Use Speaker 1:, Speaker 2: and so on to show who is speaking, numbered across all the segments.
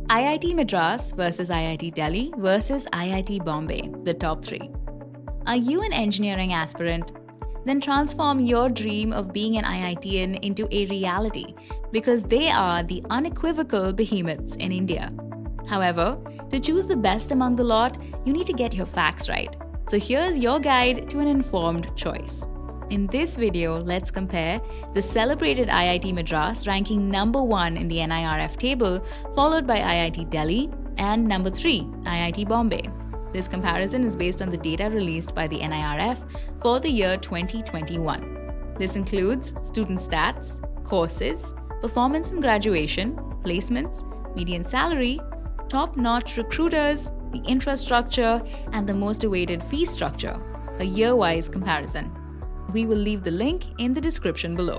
Speaker 1: IIT Madras versus IIT Delhi versus IIT Bombay, the top three. Are you an engineering aspirant? Then transform your dream of being an IITian into a reality because they are the unequivocal behemoths in India. However, to choose the best among the lot, you need to get your facts right. So here's your guide to an informed choice. In this video, let's compare the celebrated IIT Madras ranking number 1 in the NIRF table, followed by IIT Delhi, and number 3, IIT Bombay. This comparison is based on the data released by the NIRF for the year 2021. This includes student stats, courses, performance in graduation, placements, median salary, top-notch recruiters, the infrastructure, and the most awaited fee structure, a year-wise comparison. We will leave the link in the description below.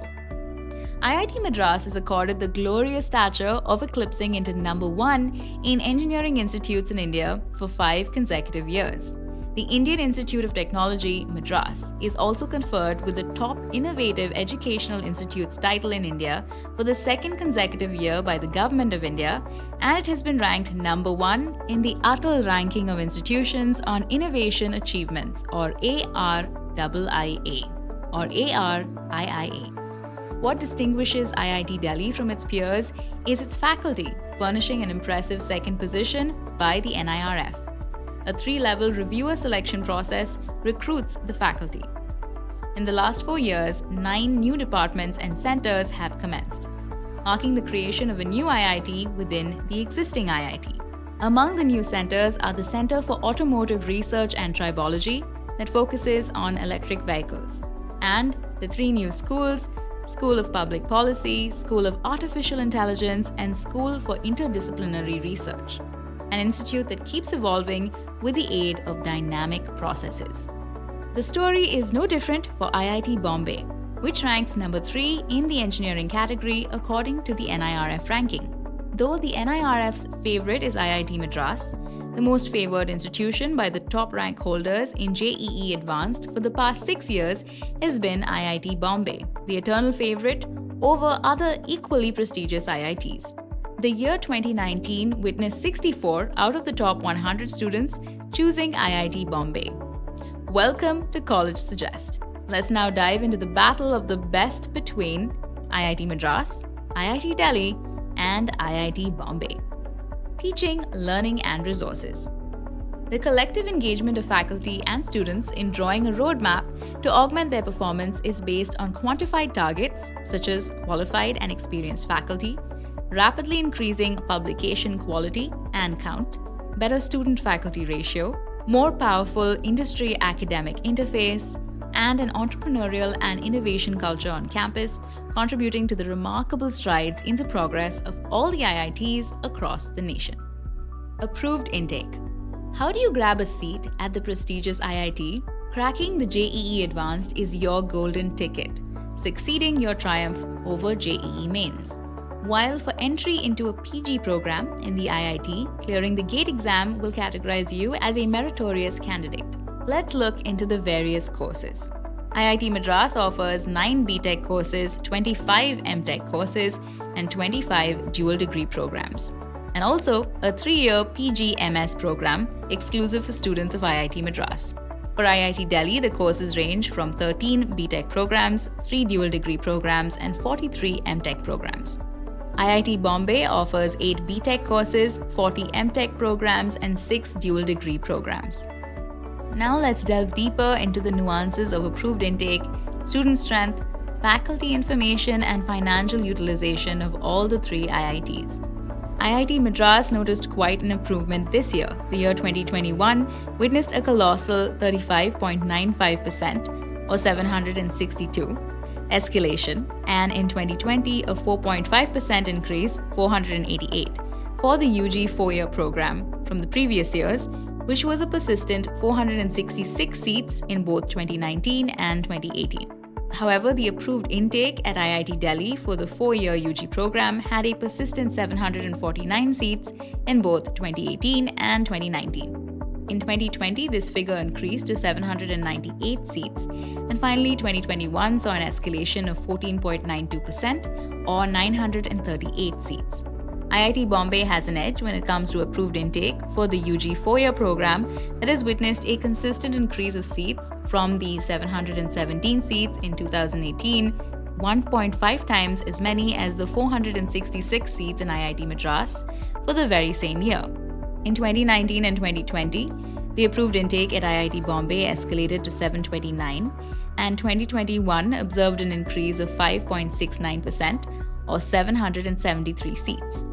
Speaker 1: IIT Madras is accorded the glorious stature of eclipsing into number 1 in engineering institutes in India for 5 consecutive years. The Indian Institute of Technology, Madras, is also conferred with the Top Innovative Educational Institutes title in India for the 2nd consecutive year by the Government of India, and it has been ranked number 1 in the Atal Ranking of Institutions on Innovation Achievements, or ARIIA, or ARIIA. What distinguishes IIT Delhi from its peers is its faculty, furnishing an impressive second position by the NIRF. A 3-level reviewer selection process recruits the faculty. In the last 4 years, 9 new departments and centers have commenced, marking the creation of a new IIT within the existing IIT. Among the new centers are the Center for Automotive Research and Tribology that focuses on electric vehicles, and the 3 new schools, School of Public Policy, School of Artificial Intelligence, and School for Interdisciplinary Research, an institute that keeps evolving with the aid of dynamic processes. The story is no different for IIT Bombay, which ranks number 3 in the engineering category according to the NIRF ranking. Though the NIRF's favorite is IIT Madras, the most favored institution by the top rank holders in JEE Advanced for the past 6 years has been IIT Bombay, the eternal favorite over other equally prestigious IITs. The year 2019 witnessed 64 out of the top 100 students choosing IIT Bombay. Welcome to College Suggest. Let's now dive into the battle of the best between IIT Madras, IIT Delhi, and IIT Bombay. Teaching, learning, and resources. The collective engagement of faculty and students in drawing a roadmap to augment their performance is based on quantified targets such as qualified and experienced faculty, rapidly increasing publication quality and count, better student-faculty ratio, more powerful industry-academic interface, and an entrepreneurial and innovation culture on campus, contributing to the remarkable strides in the progress of all the IITs across the nation. Approved intake. How do you grab a seat at the prestigious IIT? Cracking the JEE Advanced is your golden ticket, succeeding your triumph over JEE Mains. While for entry into a PG program in the IIT, clearing the GATE exam will categorize you as a meritorious candidate. Let's look into the various courses. IIT Madras offers 9 BTech courses, 25 MTech courses, and 25 dual degree programs, and also a 3-year PG/MS program exclusive for students of IIT Madras. For IIT Delhi, the courses range from 13 BTech programs, 3 dual degree programs, and 43 MTech programs. IIT Bombay offers 8 BTech courses, 40 MTech programs, and 6 dual degree programs. Now let's delve deeper into the nuances of approved intake, student strength, faculty information, and financial utilization of all the 3 IITs. IIT Madras noticed quite an improvement this year. The year 2021 witnessed a colossal 35.95%, or 762, escalation, and in 2020 a 4.5% increase, 488, for the UG 4-year program from the previous years, which was a persistent 466 seats in both 2019 and 2018. However, the approved intake at IIT Delhi for the 4-year UG program had a persistent 749 seats in both 2018 and 2019. In 2020, this figure increased to 798 seats, and finally 2021 saw an escalation of 14.92%, or 938 seats. IIT Bombay has an edge when it comes to approved intake for the UG 4-year program that has witnessed a consistent increase of seats from the 717 seats in 2018, 1.5 times as many as the 466 seats in IIT Madras for the very same year. In 2019 and 2020, the approved intake at IIT Bombay escalated to 729, and 2021 observed an increase of 5.69% or 773 seats.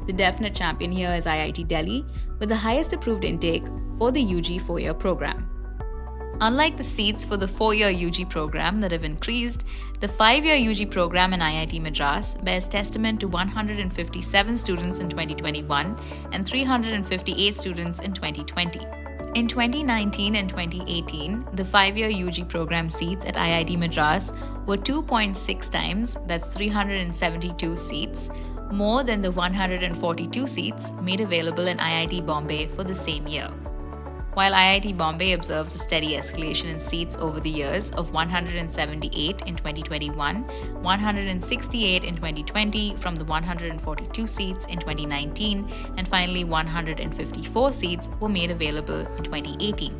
Speaker 1: The definite champion here is IIT Delhi, with the highest approved intake for the UG 4-year program. Unlike the seats for the 4-year UG program that have increased, the 5-year UG program in IIT Madras bears testament to 157 students in 2021 and 358 students in 2020. In 2019 and 2018, the 5-year UG program seats at IIT Madras were 2.6 times, that's 372 seats, more than the 142 seats made available in IIT Bombay for the same year. While IIT Bombay observes a steady escalation in seats over the years of 178 in 2021, 168 in 2020 from the 142 seats in 2019, and finally 154 seats were made available in 2018.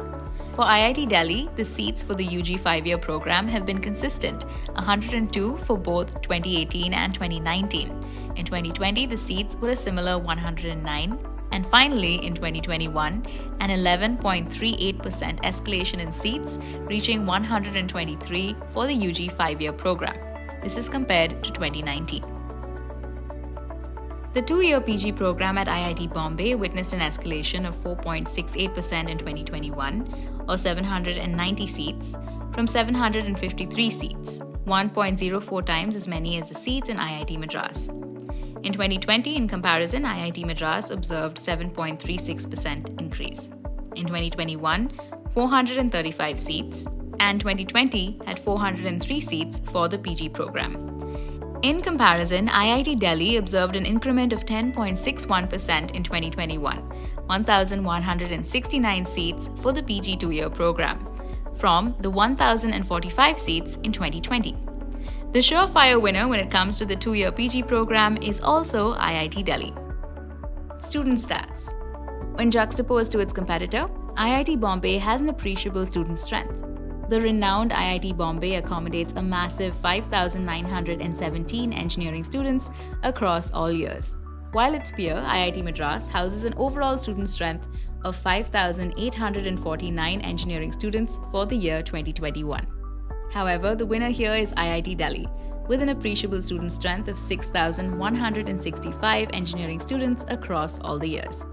Speaker 1: For IIT Delhi, the seats for the UG 5-year program have been consistent, 102 for both 2018 and 2019. In 2020, the seats were a similar 109, and finally, in 2021, an 11.38% escalation in seats, reaching 123 for the UG 5-year program. This is compared to 2019. The 2-year PG program at IIT Bombay witnessed an escalation of 4.68% in 2021, or 790 seats, from 753 seats, 1.04 times as many as the seats in IIT Madras. In 2020, in comparison, IIT Madras observed 7.36% increase. In 2021, 435 seats, and 2020 had 403 seats for the PG program. In comparison, IIT Delhi observed an increment of 10.61% in 2021, 1,169 seats for the PG 2-year program, from the 1,045 seats in 2020. The surefire winner when it comes to the 2-year PG program is also IIT Delhi. Student stats. When juxtaposed to its competitor, IIT Bombay has an appreciable student strength. The renowned IIT Bombay accommodates a massive 5,917 engineering students across all years, while its peer, IIT Madras, houses an overall student strength of 5,849 engineering students for the year 2021. However, the winner here is IIT Delhi, with an appreciable student strength of 6,165 engineering students across all the years.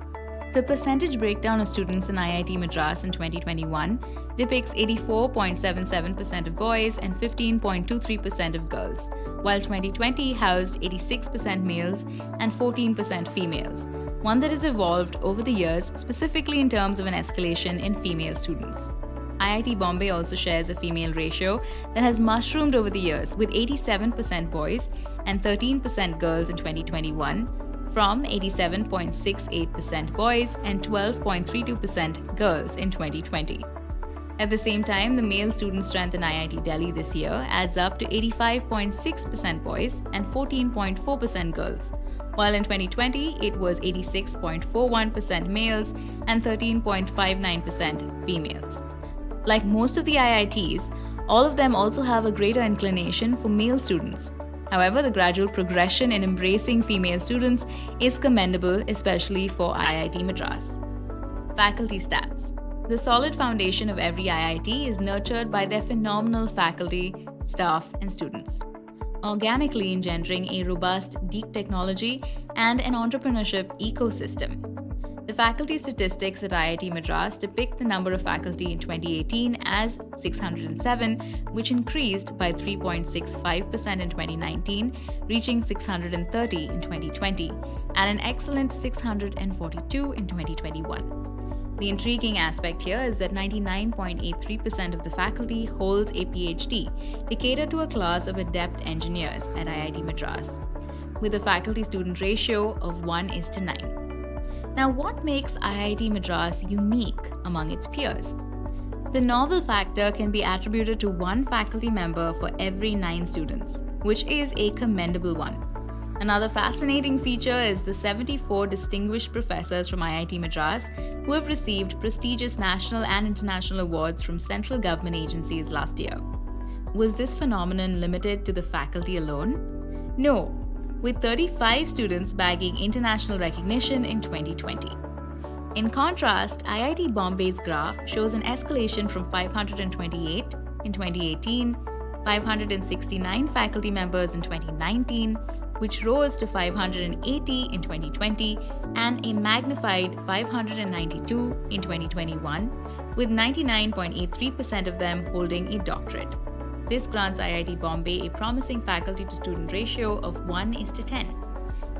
Speaker 1: The percentage breakdown of students in IIT Madras in 2021 depicts 84.77% of boys and 15.23% of girls, while 2020 housed 86% males and 14% females, one that has evolved over the years specifically in terms of an escalation in female students. IIT Bombay also shares a female ratio that has mushroomed over the years, with 87% boys and 13% girls in 2021, from 87.68% boys and 12.32% girls in 2020. At the same time, the male student strength in IIT Delhi this year adds up to 85.6% boys and 14.4% girls, while in 2020 it was 86.41% males and 13.59% females. Like most of the IITs, all of them also have a greater inclination for male students. However, the gradual progression in embracing female students is commendable, especially for IIT Madras. Faculty stats. The solid foundation of every IIT is nurtured by their phenomenal faculty, staff, and students, organically engendering a robust, deep technology and an entrepreneurship ecosystem. The faculty statistics at IIT Madras depict the number of faculty in 2018 as 607, which increased by 3.65% in 2019, reaching 630 in 2020, and an excellent 642 in 2021. The intriguing aspect here is that 99.83% of the faculty holds a Ph.D. to cater to a class of adept engineers at IIT Madras, with a faculty-student ratio of 1:9. Now, what makes IIT Madras unique among its peers? The novel factor can be attributed to one faculty member for every 9 students, which is a commendable one. Another fascinating feature is the 74 distinguished professors from IIT Madras who have received prestigious national and international awards from central government agencies last year. Was this phenomenon limited to the faculty alone? No, with 35 students bagging international recognition in 2020. In contrast, IIT Bombay's graph shows an escalation from 528 in 2018, 569 faculty members in 2019, which rose to 580 in 2020, and a magnified 592 in 2021, with 99.83% of them holding a doctorate. This grants IIT Bombay a promising faculty-to-student ratio of 1:10.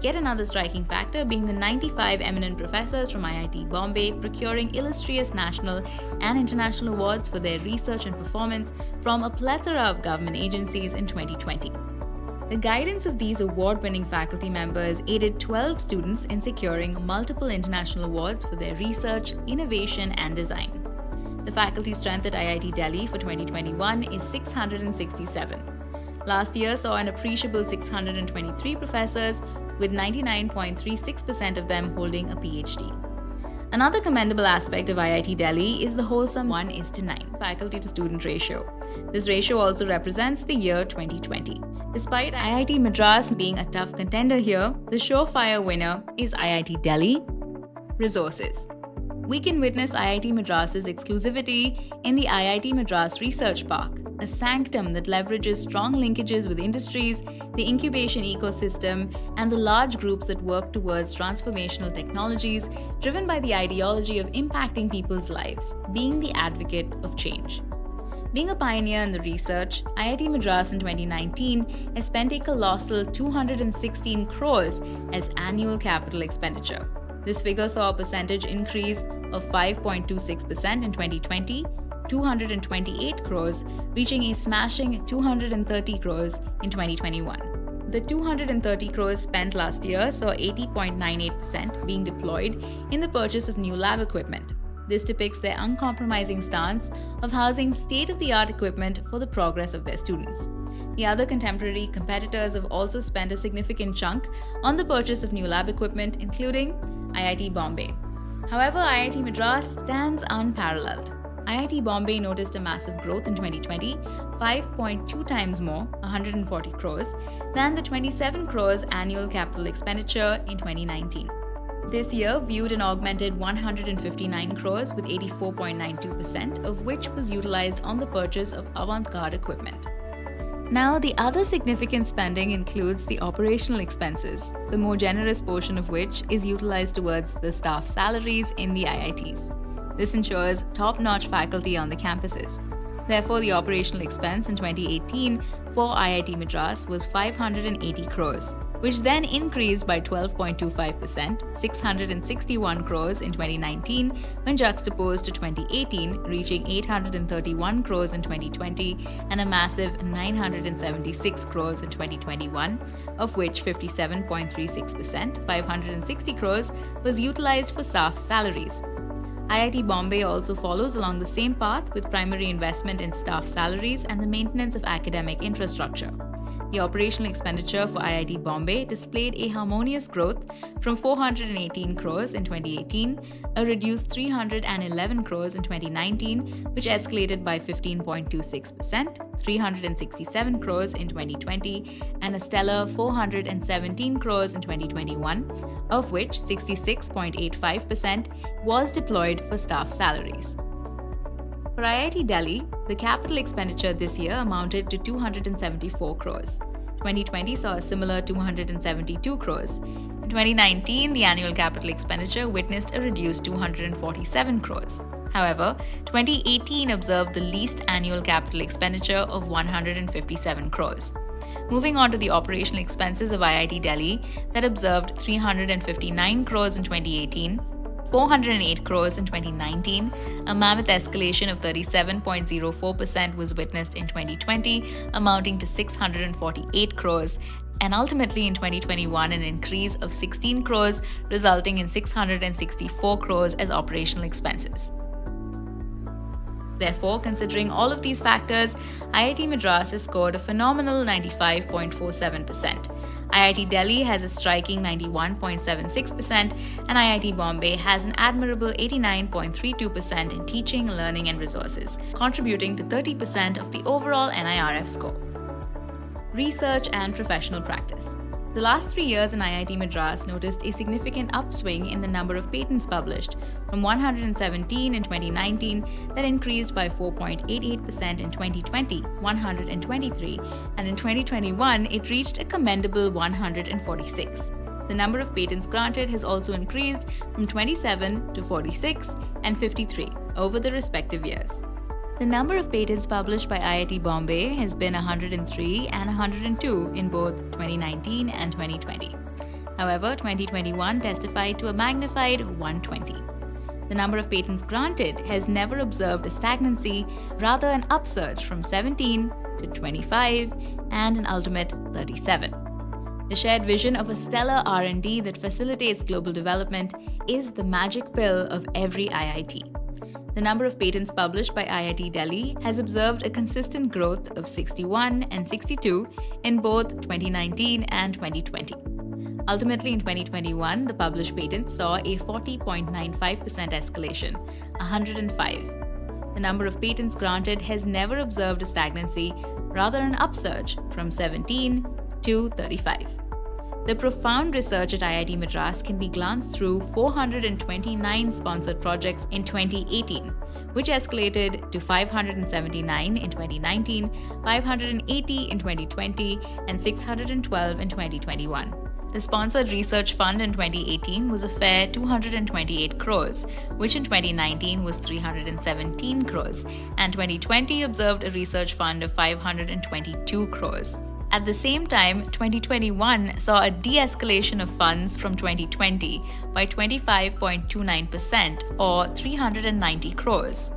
Speaker 1: Yet another striking factor being the 95 eminent professors from IIT Bombay procuring illustrious national and international awards for their research and performance from a plethora of government agencies in 2020. The guidance of these award-winning faculty members aided 12 students in securing multiple international awards for their research, innovation, and design. The faculty strength at IIT Delhi for 2021 is 667. Last year saw an appreciable 623 professors, with 99.36% of them holding a Ph.D. Another commendable aspect of IIT Delhi is the wholesome 1:9 faculty-to-student ratio. This ratio also represents the year 2020. Despite IIT Madras being a tough contender here, the surefire winner is IIT Delhi. Resources. We can witness IIT Madras's exclusivity in the IIT Madras Research Park, a sanctum that leverages strong linkages with industries, the incubation ecosystem, and the large groups that work towards transformational technologies driven by the ideology of impacting people's lives, being the advocate of change. Being a pioneer in the research, IIT Madras in 2019 has spent a colossal 216 crores as annual capital expenditure. This figure saw a percentage increase of 5.26% in 2020, 228 crores, reaching a smashing 230 crores in 2021. The 230 crores spent last year saw 80.98% being deployed in the purchase of new lab equipment. This depicts their uncompromising stance of housing state-of-the-art equipment for the progress of their students. The other contemporary competitors have also spent a significant chunk on the purchase of new lab equipment, including IIT Bombay. However, IIT Madras stands unparalleled. IIT Bombay noticed a massive growth in 2020, 5.2 times more, 140 crores, than the 27 crores annual capital expenditure in 2019. This year viewed an augmented 159 crores with 84.92%, of which was utilized on the purchase of avant-garde equipment. Now, the other significant spending includes the operational expenses, the more generous portion of which is utilized towards the staff salaries in the IITs. This ensures top-notch faculty on the campuses. Therefore, the operational expense in 2018 for IIT Madras was 580 crores, which then increased by 12.25%, 661 crores in 2019, when juxtaposed to 2018, reaching 831 crores in 2020 and a massive 976 crores in 2021, of which 57.36%, 560 crores, was utilized for staff salaries. IIT Bombay also follows along the same path with primary investment in staff salaries and the maintenance of academic infrastructure. The operational expenditure for IIT Bombay displayed a harmonious growth from 418 crores in 2018, a reduced 311 crores in 2019, which escalated by 15.26%, 367 crores in 2020, and a stellar 417 crores in 2021, of which 66.85% was deployed for staff salaries. For IIT Delhi, the capital expenditure this year amounted to 274 crores. 2020 saw a similar 272 crores. In 2019, the annual capital expenditure witnessed a reduced 247 crores. However, 2018 observed the least annual capital expenditure of 157 crores. Moving on to the operational expenses of IIT Delhi, that observed 359 crores in 2018, 408 crores in 2019, a mammoth escalation of 37.04% was witnessed in 2020, amounting to 648 crores, and ultimately in 2021 an increase of 16 crores, resulting in 664 crores as operational expenses. Therefore, considering all of these factors, IIT Madras has scored a phenomenal 95.47%. IIT Delhi has a striking 91.76% and IIT Bombay has an admirable 89.32% in teaching, learning and resources, contributing to 30% of the overall NIRF score. Research and professional practice. The last 3 years in IIT Madras noticed a significant upswing in the number of patents published, from 117 in 2019 that increased by 4.88% in 2020, 123, and in 2021 it reached a commendable 146. The number of patents granted has also increased from 27 to 46 and 53 over the respective years. The number of patents published by IIT Bombay has been 103 and 102 in both 2019 and 2020. However, 2021 testified to a magnified 120. The number of patents granted has never observed a stagnancy, rather an upsurge from 17 to 25 and an ultimate 37. The shared vision of a stellar R&D that facilitates global development is the magic pill of every IIT. The number of patents published by IIT Delhi has observed a consistent growth of 61 and 62 in both 2019 and 2020. Ultimately, in 2021, the published patents saw a 40.95% escalation, 105. The number of patents granted has never observed a stagnancy, rather an upsurge from 17 to 35. The profound research at IIT Madras can be glanced through 429 sponsored projects in 2018, which escalated to 579 in 2019, 580 in 2020, and 612 in 2021. The sponsored research fund in 2018 was a fair 228 crores, which in 2019 was 317 crores, and 2020 observed a research fund of 522 crores. At the same time, 2021 saw a de-escalation of funds from 2020 by 25.29% or 390 crores.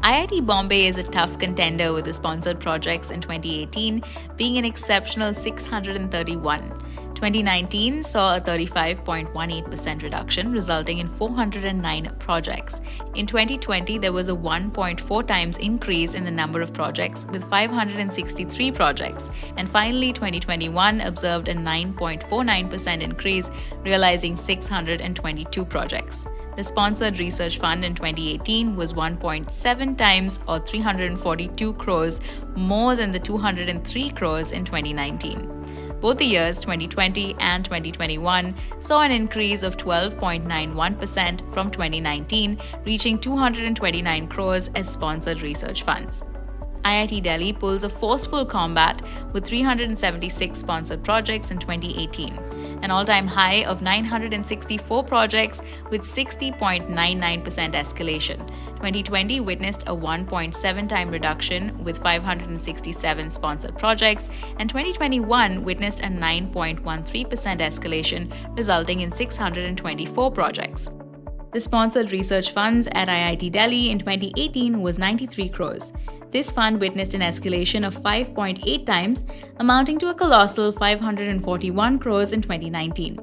Speaker 1: IIT Bombay is a tough contender with the sponsored projects in 2018 being an exceptional 631. 2019 saw a 35.18% reduction, resulting in 409 projects. In 2020, there was a 1.4 times increase in the number of projects with 563 projects. And finally, 2021 observed a 9.49% increase, realizing 622 projects. The sponsored research fund in 2018 was 1.7 times or 342 crores more than the 203 crores in 2019. Both the years 2020 and 2021 saw an increase of 12.91% from 2019, reaching 229 crores as sponsored research funds. IIT Delhi pulls a forceful combat with 376 sponsored projects in 2018, an all-time high of 964 projects with 60.99% escalation. 2020 witnessed a 1.7 time reduction with 567 sponsored projects, and 2021 witnessed a 9.13% escalation, resulting in 624 projects. The sponsored research funds at IIT Delhi in 2018 was 93 crores. This fund witnessed an escalation of 5.8 times, amounting to a colossal 541 crores in 2019.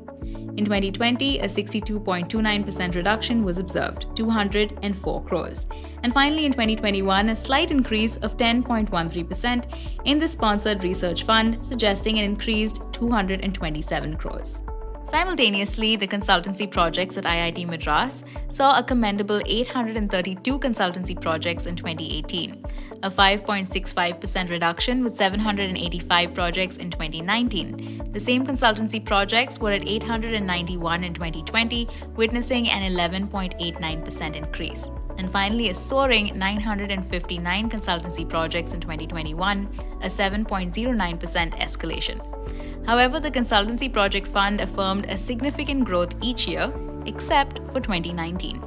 Speaker 1: In 2020, a 62.29% reduction was observed, 204 crores. And finally, in 2021, a slight increase of 10.13% in the sponsored research fund, suggesting an increased 227 crores. Simultaneously, the consultancy projects at IIT Madras saw a commendable 832 consultancy projects in 2018, a 5.65% reduction with 785 projects in 2019. The same consultancy projects were at 891 in 2020, witnessing an 11.89% increase. And finally, a soaring 959 consultancy projects in 2021, a 7.09% escalation. However, the Consultancy Project Fund affirmed a significant growth each year, except for 2019.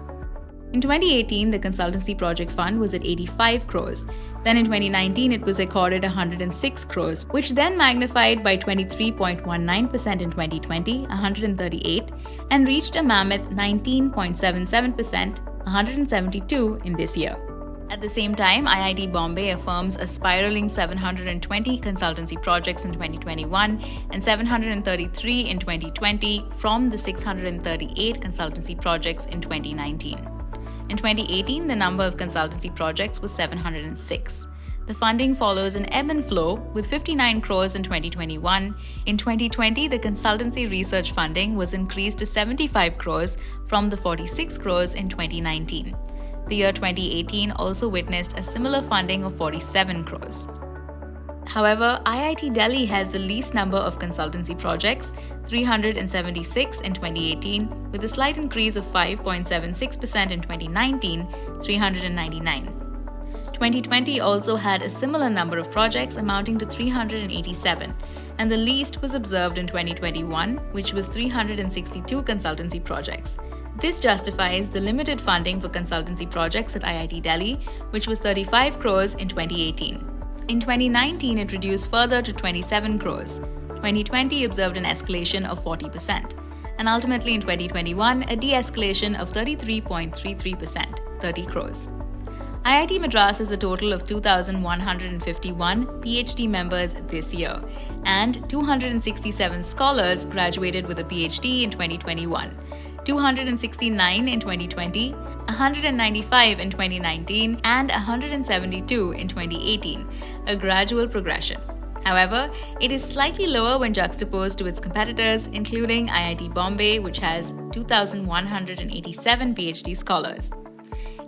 Speaker 1: In 2018, the Consultancy Project Fund was at 85 crores. Then in 2019, it was accorded 106 crores, which then magnified by 23.19% in 2020, 138, and reached a mammoth 19.77%, 172 in this year. At the same time, IIT Bombay affirms a spiraling 720 consultancy projects in 2021 and 733 in 2020 from the 638 consultancy projects in 2019. In 2018, the number of consultancy projects was 706. The funding follows an ebb and flow, with 59 crores in 2021. In 2020, the consultancy research funding was increased to 75 crores from the 46 crores in 2019. The year 2018 also witnessed a similar funding of 47 crores. However, IIT Delhi has the least number of consultancy projects, 376 in 2018, with a slight increase of 5.76% in 2019, 399. 2020 also had a similar number of projects amounting to 387, and the least was observed in 2021, which was 362 consultancy projects. This justifies the limited funding for consultancy projects at IIT Delhi, which was 35 crores in 2018. In 2019, it reduced further to 27 crores. 2020 observed an escalation of 40%, and ultimately in 2021, a de-escalation of 33.33%, 30 crores. IIT Madras has a total of 2,151 Ph.D. members this year, and 267 scholars graduated with a Ph.D. in 2021, 269 in 2020, 195 in 2019, and 172 in 2018, a gradual progression. However, it is slightly lower when juxtaposed to its competitors, including IIT Bombay, which has 2,187 Ph.D. scholars.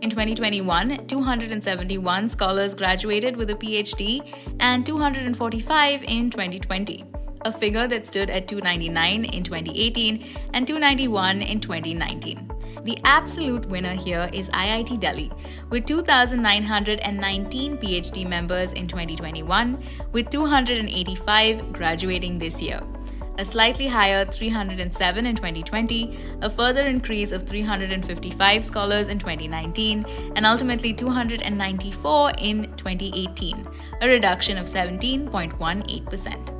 Speaker 1: In 2021, 271 scholars graduated with a Ph.D. and 245 in 2020, a figure that stood at 299 in 2018 and 291 in 2019. The absolute winner here is IIT Delhi, with 2,919 Ph.D. members in 2021, with 285 graduating this year. A slightly higher 307 in 2020, a further increase of 355 scholars in 2019, and ultimately 294 in 2018, a reduction of 17.18%.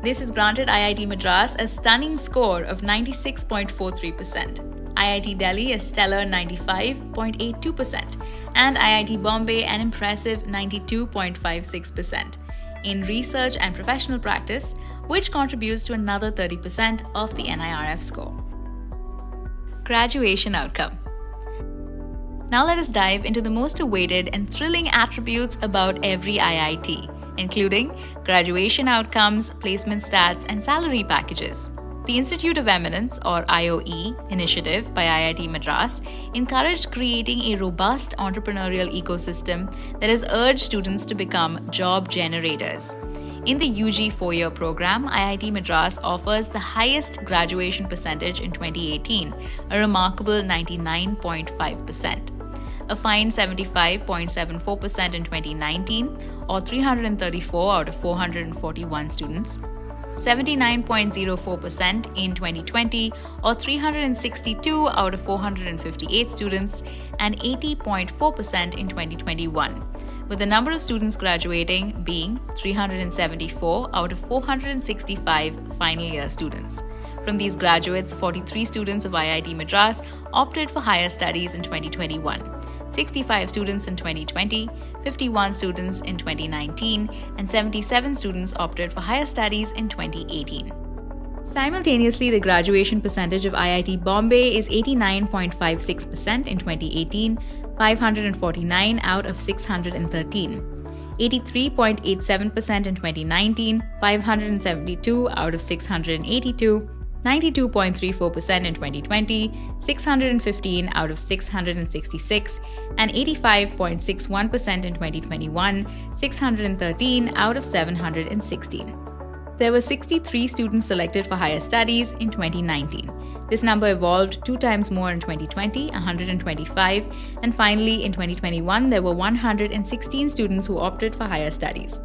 Speaker 1: This has granted IIT Madras a stunning score of 96.43%, IIT Delhi a stellar 95.82%, and IIT Bombay an impressive 92.56%. In research and professional practice, which contributes to another 30% of the NIRF score. Graduation outcome. Now let us dive into the most awaited and thrilling attributes about every IIT, including graduation outcomes, placement stats, and salary packages. The Institute of Eminence, or IOE, initiative by IIT Madras encouraged creating a robust entrepreneurial ecosystem that has urged students to become job generators. In the UG 4-year program, IIT Madras offers the highest graduation percentage in 2018, a remarkable 99.5%. A fine 75.74% in 2019, or 334 out of 441 students. 79.04% in 2020, or 362 out of 458 students, and 80.4% in 2021, with the number of students graduating being 374 out of 465 final year students. From these graduates, 43 students of IIT Madras opted for higher studies in 2021, 65 students in 2020, 51 students in 2019, and 77 students opted for higher studies in 2018. Simultaneously, the graduation percentage of IIT Bombay is 89.56% in 2018, 549 out of 613, 83.87% in 2019, 572 out of 682, 92.34% in 2020, 615 out of 666, and 85.61% in 2021, 613 out of 716. There were 63 students selected for higher studies in 2019. This number evolved 2 times more in 2020, 125, and finally in 2021 there were 116 students who opted for higher studies.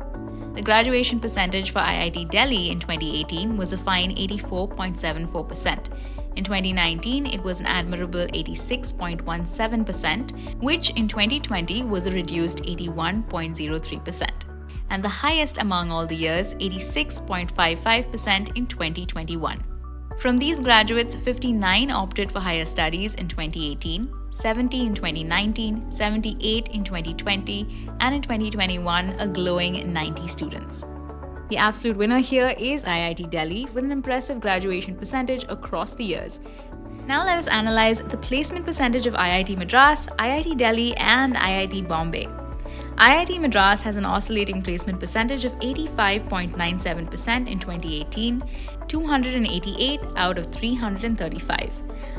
Speaker 1: The graduation percentage for IIT Delhi in 2018 was a fine 84.74%. In 2019, it was an admirable 86.17%, which in 2020 was a reduced 81.03%, and the highest among all the years, 86.55% in 2021. From these graduates, 59 opted for higher studies in 2018, 70 in 2019, 78 in 2020, and in 2021, a glowing 90 students. The absolute winner here is IIT Delhi with an impressive graduation percentage across the years. Now let us analyze the placement percentage of IIT Madras, IIT Delhi, and IIT Bombay. IIT Madras has an oscillating placement percentage of 85.97% in 2018, 288 out of 335.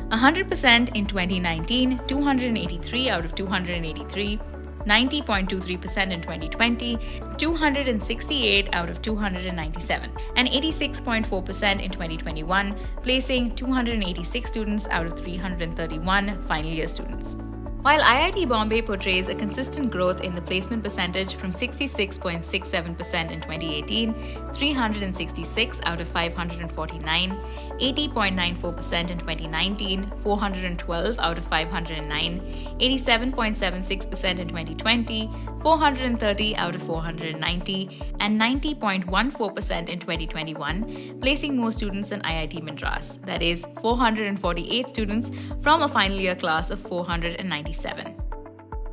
Speaker 1: 100% in 2019, 283 out of 283, 90.23% in 2020, 268 out of 297, and 86.4% in 2021, placing 286 students out of 331 final year students. While IIT Bombay portrays a consistent growth in the placement percentage from 66.67% in 2018, 366 out of 549, 80.94% in 2019, 412 out of 509, 87.76% in 2020, 430 out of 490, and 90.14% in 2021, placing more students in IIT Madras, that is, 448 students from a final year class of 497.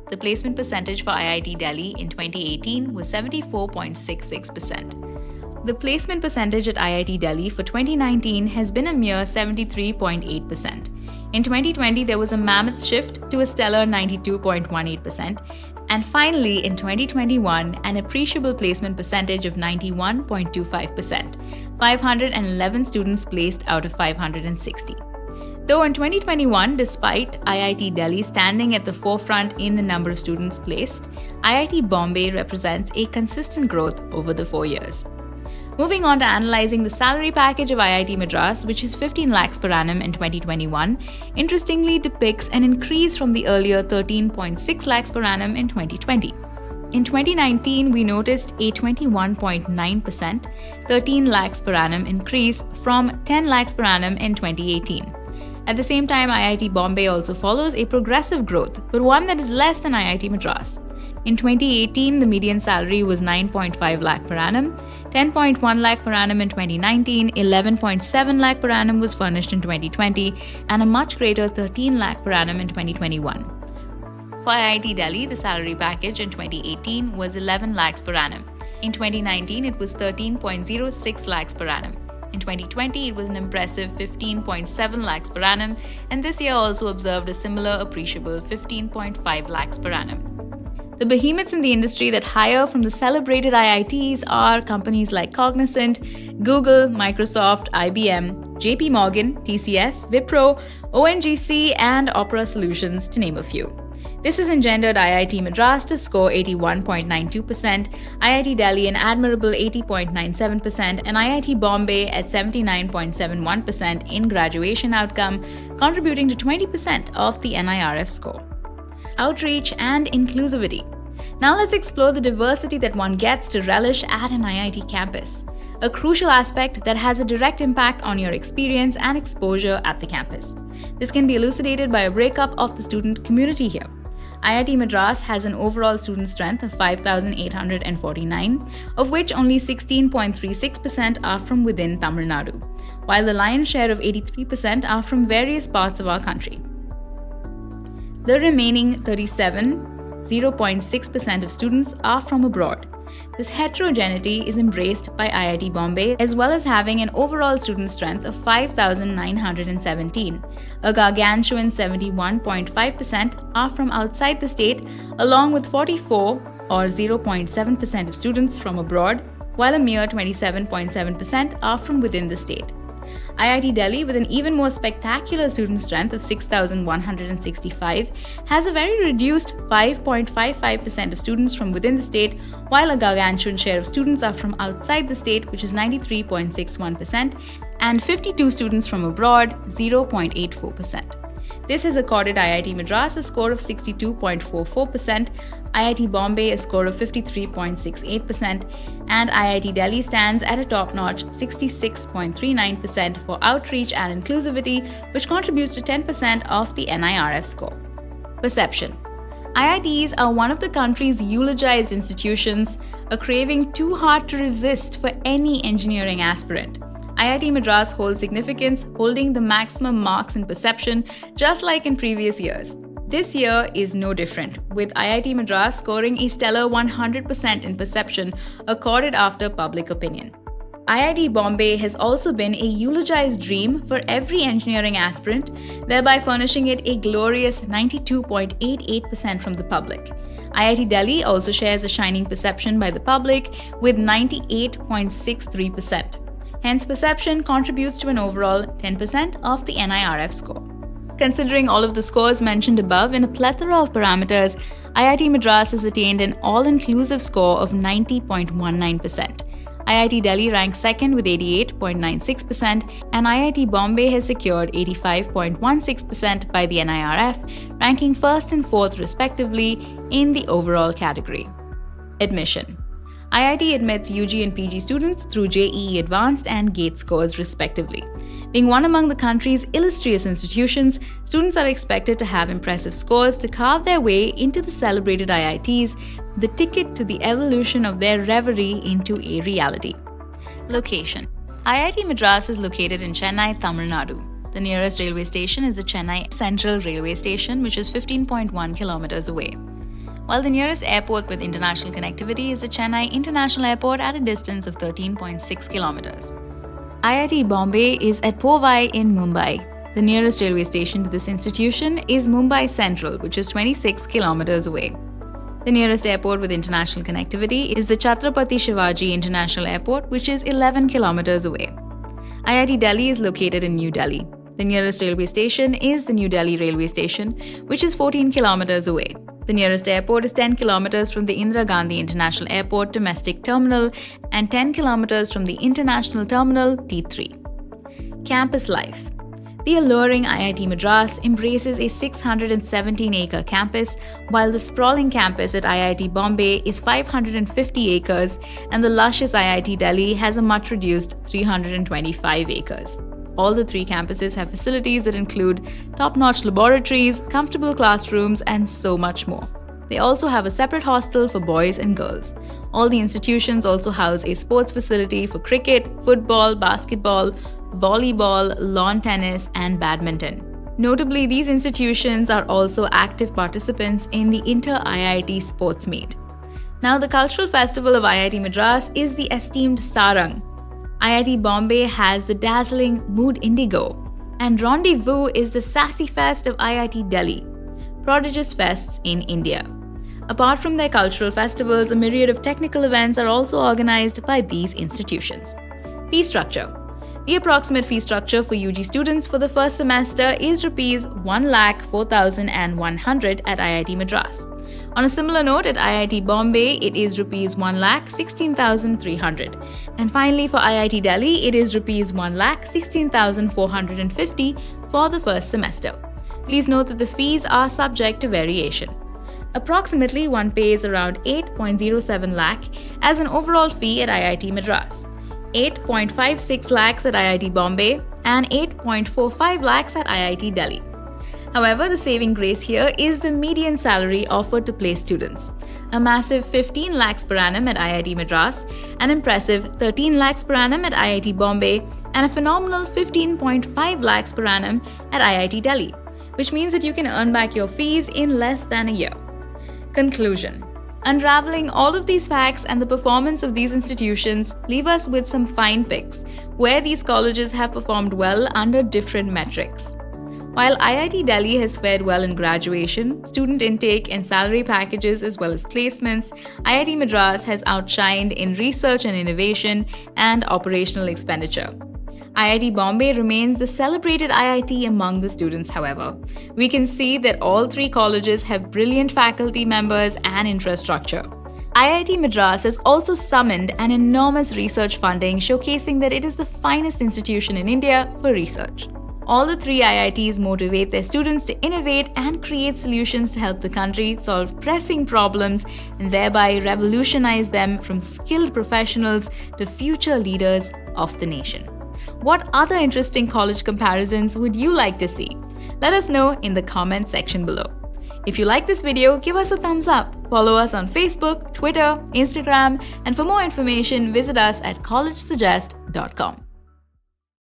Speaker 1: The placement percentage for IIT Delhi in 2018 was 74.66%. The placement percentage at IIT Delhi for 2019 has been a mere 73.8%. In 2020, there was a mammoth shift to a stellar 92.18%, and finally, in 2021, an appreciable placement percentage of 91.25%, 511 students placed out of 560. Though in 2021, despite IIT Delhi standing at the forefront in the number of students placed, IIT Bombay represents a consistent growth over the 4 years. Moving on to analyzing the salary package of IIT Madras, which is 15 lakhs per annum in 2021, interestingly depicts an increase from the earlier 13.6 lakhs per annum in 2020. In 2019, we noticed a 21.9%, 13 lakhs per annum increase from 10 lakhs per annum in 2018. At the same time, IIT Bombay also follows a progressive growth, but one that is less than IIT Madras. In 2018, the median salary was 9.5 lakh per annum, 10.1 lakh per annum in 2019, 11.7 lakh per annum was furnished in 2020, and a much greater 13 lakh per annum in 2021. For IIT Delhi, the salary package in 2018 was 11 lakhs per annum. In 2019, it was 13.06 lakhs per annum. In 2020, it was an impressive 15.7 lakhs per annum, and this year also observed a similar appreciable 15.5 lakhs per annum. The behemoths in the industry that hire from the celebrated IITs are companies like Cognizant, Google, Microsoft, IBM, JP Morgan, TCS, Wipro, ONGC, and Opera Solutions, to name a few. This has engendered IIT Madras to score 81.92%, IIT Delhi an admirable 80.97%, and IIT Bombay at 79.71% in graduation outcome, contributing to 20% of the NIRF score. Outreach and inclusivity. Now let's explore the diversity that one gets to relish at an IIT campus, a crucial aspect that has a direct impact on your experience and exposure at the campus. This can be elucidated by a breakup of the student community here. IIT Madras has an overall student strength of 5,849, of which only 16.36% are from within Tamil Nadu, while the lion's share of 83% are from various parts of our country. The remaining 0.6% of students are from abroad. This heterogeneity is embraced by IIT Bombay, as well as having an overall student strength of 5,917. A gargantuan 71.5% are from outside the state, along with 44 or 0.7% of students from abroad, while a mere 27.7% are from within the state. IIT Delhi, with an even more spectacular student strength of 6,165, has a very reduced 5.55% of students from within the state, while a gargantuan share of students are from outside the state, which is 93.61%, and 52 students from abroad, 0.84%. This has accorded IIT Madras a score of 62.44%, IIT Bombay a score of 53.68%, and IIT Delhi stands at a top-notch 66.39% for outreach and inclusivity, which contributes to 10% of the NIRF score. Perception. IITs are one of the country's eulogized institutions, a craving too hard to resist for any engineering aspirant. IIT Madras holds significance, holding the maximum marks in perception, just like in previous years. This year is no different, with IIT Madras scoring a stellar 100% in perception, accorded after public opinion. IIT Bombay has also been a eulogized dream for every engineering aspirant, thereby furnishing it a glorious 92.88% from the public. IIT Delhi also shares a shining perception by the public with 98.63%. Hence, perception contributes to an overall 10% of the NIRF score. Considering all of the scores mentioned above in a plethora of parameters, IIT Madras has attained an all-inclusive score of 90.19%. IIT Delhi ranks second with 88.96%, and IIT Bombay has secured 85.16% by the NIRF, ranking first and fourth respectively in the overall category. Admission. IIT admits UG and PG students through JEE Advanced and GATE scores respectively. Being one among the country's illustrious institutions, students are expected to have impressive scores to carve their way into the celebrated IITs, the ticket to the evolution of their reverie into a reality. Location. IIT Madras is located in Chennai, Tamil Nadu. The nearest railway station is the Chennai Central Railway Station, which is 15.1 kilometers away, while the nearest airport with international connectivity is the Chennai International Airport at a distance of 13.6 kilometers. IIT Bombay is at Powai in Mumbai. The nearest railway station to this institution is Mumbai Central, which is 26 kilometers away. The nearest airport with international connectivity is the Chhatrapati Shivaji International Airport, which is 11 kilometers away. IIT Delhi is located in New Delhi. The nearest railway station is the New Delhi Railway Station, which is 14 kilometers away. The nearest airport is 10 kilometers from the Indira Gandhi International Airport Domestic Terminal and 10 kilometers from the International Terminal T3. Campus life. The alluring IIT Madras embraces a 617-acre campus, while the sprawling campus at IIT Bombay is 550 acres and the luscious IIT Delhi has a much-reduced 325 acres. All the three campuses have facilities that include top-notch laboratories, comfortable classrooms, and so much more. They also have a separate hostel for boys and girls. All the institutions also house a sports facility for cricket, football, basketball, volleyball, lawn tennis, and badminton. Notably, these institutions are also active participants in the Inter-IIT Sports Meet. Now, the cultural festival of IIT Madras is the esteemed Sarang. IIT Bombay has the dazzling Mood Indigo, and Rendezvous is the sassy fest of IIT Delhi, prodigious fests in India. Apart from their cultural festivals, a myriad of technical events are also organized by these institutions. Fee structure. The approximate fee structure for UG students for the first semester is Rs 1,04,100 at IIT Madras. On a similar note, at IIT Bombay, it is Rs 1,16,300. And finally, for IIT Delhi, it is Rs 1,16,450 for the first semester. Please note that the fees are subject to variation. Approximately, one pays around 8.07 lakh as an overall fee at IIT Madras, 8.56 lakhs at IIT Bombay, and 8.45 lakhs at IIT Delhi. However, the saving grace here is the median salary offered to place students. A massive 15 lakhs per annum at IIT Madras, an impressive 13 lakhs per annum at IIT Bombay, and a phenomenal 15.5 lakhs per annum at IIT Delhi, which means that you can earn back your fees in less than a year. Conclusion. Unraveling all of these facts and the performance of these institutions leave us with some fine picks, where these colleges have performed well under different metrics. While IIT Delhi has fared well in graduation, student intake, and salary packages as well as placements, IIT Madras has outshined in research and innovation and operational expenditure. IIT Bombay remains the celebrated IIT among the students, however. We can see that all three colleges have brilliant faculty members and infrastructure. IIT Madras has also summoned an enormous research funding, showcasing that it is the finest institution in India for research. All the three IITs motivate their students to innovate and create solutions to help the country solve pressing problems and thereby revolutionize them from skilled professionals to future leaders of the nation. What other interesting college comparisons would you like to see? Let us know in the comment section below. If you like this video, give us a thumbs up. Follow us on Facebook, Twitter, Instagram, and for more information, visit us at collegesuggest.com.